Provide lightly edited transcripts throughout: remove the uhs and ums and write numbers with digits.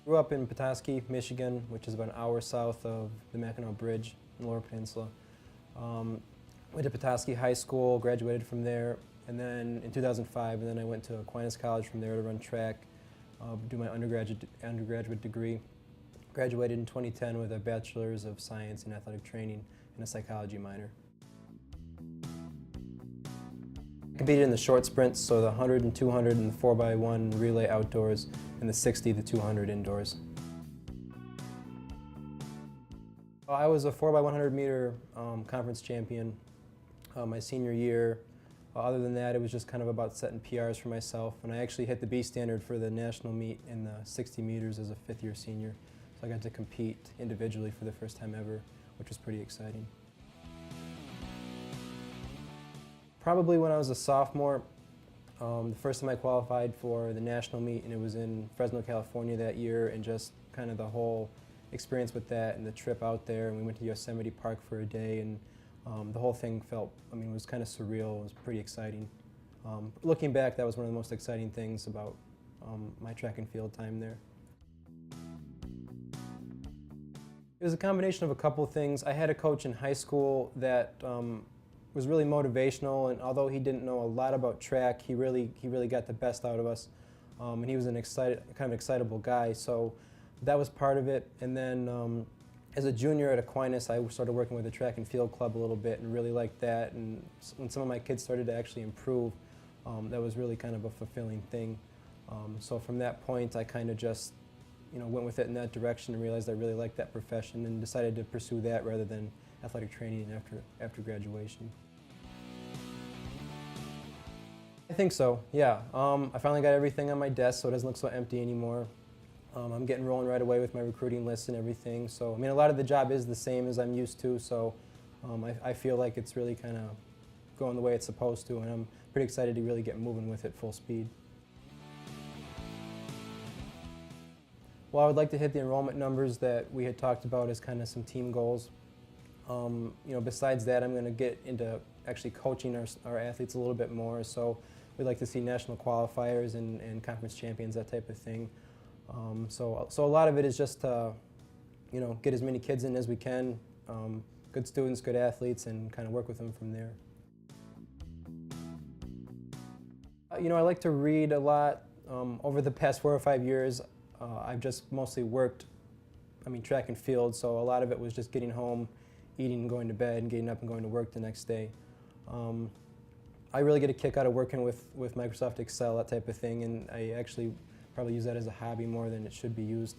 Grew up in Petoskey, Michigan, which is about an hour south of the Mackinac Bridge in the Lower Peninsula. Went to Petoskey High School, graduated from there, and then in 2005, and then I went to Aquinas College from there to run track, do my undergraduate degree. Graduated in 2010 with a Bachelor's of Science in Athletic Training and a psychology minor. I competed in the short sprints, so the 100 and 200 and the 4x1 relay outdoors, and the 60, the 200 indoors. I was a 4x100 meter conference champion my senior year. Other than that, it was just kind of about setting PRs for myself, and I actually hit the B standard for the national meet in the 60 meters as a fifth-year senior. So I got to compete individually for the first time ever, which was pretty exciting. Probably when I was a sophomore, the first time I qualified for the national meet, and it was in Fresno, California that year, and just kind of the whole experience with that and the trip out there, and we went to Yosemite Park for a day, and the whole thing felt, it was kind of surreal. It was pretty exciting. Looking back, that was one of the most exciting things about my track and field time there. It was a combination of a couple of things. I had a coach in high school that was really motivational, and although he didn't know a lot about track, he really got the best out of us. And he was an kind of excitable guy, so that was part of it. And then as a junior at Aquinas, I started working with the track and field club a little bit and really liked that. And when some of my kids started to actually improve, that was really kind of a fulfilling thing. So from that point, I kind of just went with it in that direction and realized I really liked that profession and decided to pursue that rather than athletic training after graduation. I think so, yeah. I finally got everything on my desk, so it doesn't look so empty anymore. I'm getting rolling right away with my recruiting list and everything. So, a lot of the job is the same as I'm used to, so I feel like it's really kind of going the way it's supposed to, and I'm pretty excited to really get moving with it full speed. Well, I would like to hit the enrollment numbers that we had talked about as kind of some team goals. Besides that, I'm going to get into actually coaching our athletes a little bit more. So we'd like to see national qualifiers and conference champions, that type of thing. So a lot of it is just to, get as many kids in as we can, good students, good athletes, and kind of work with them from there. I like to read a lot. Over the past 4 or 5 years, I've just mostly worked, track and field, so a lot of it was just getting home, eating and going to bed, and getting up and going to work the next day. I really get a kick out of working with Microsoft Excel, that type of thing, and I actually probably use that as a hobby more than it should be used.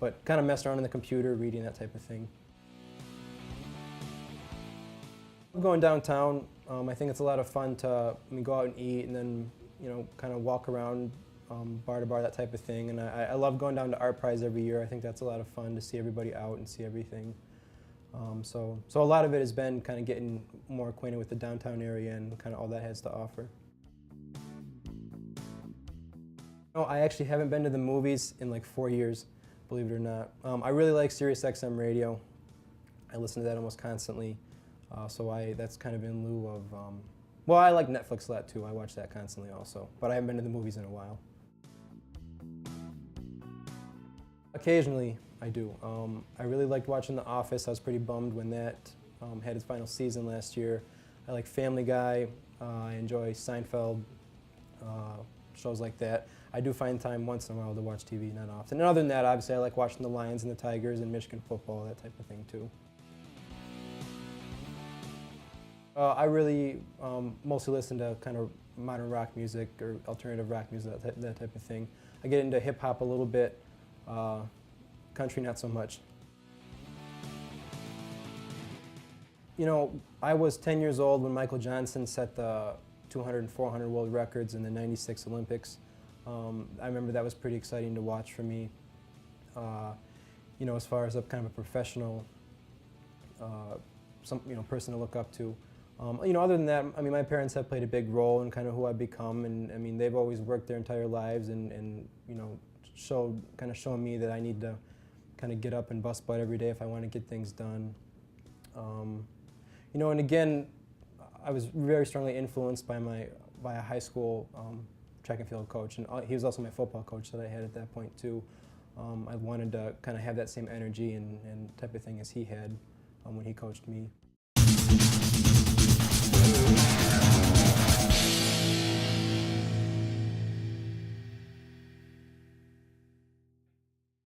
But kind of mess around on the computer, reading, that type of thing. Going downtown, I think it's a lot of fun to go out and eat and then kind of walk around bar to bar, that type of thing. And I love going down to Art Prize every year. I think that's a lot of fun to see everybody out and see everything. So a lot of it has been kind of getting more acquainted with the downtown area and kind of all that has to offer. I actually haven't been to the movies in like 4 years, believe it or not. I really like Sirius XM radio. I listen to that almost constantly. That's kind of in lieu of, well, I like Netflix a lot too. I watch that constantly also, but I haven't been to the movies in a while. Occasionally, I do. I really liked watching The Office. I was pretty bummed when that had its final season last year. I like Family Guy. I enjoy Seinfeld, shows like that. I do find time once in a while to watch TV, not often. And other than that, obviously, I like watching the Lions and the Tigers and Michigan football, that type of thing too. I really mostly listen to kind of modern rock music or alternative rock music, that type of thing. I get into hip-hop a little bit, country not so much. I was 10 years old when Michael Johnson set the 200 and 400 world records in the '96 Olympics. I remember that was pretty exciting to watch for me. As far as a kind of a professional person to look up to. Other than that, my parents have played a big role in kind of who I've become, and they've always worked their entire lives and shown me that I need to kind of get up and bust butt every day if I want to get things done. And again, I was very strongly influenced by a high school track and field coach, and he was also my football coach that I had at that point too. I wanted to kind of have that same energy and type of thing as he had when he coached me.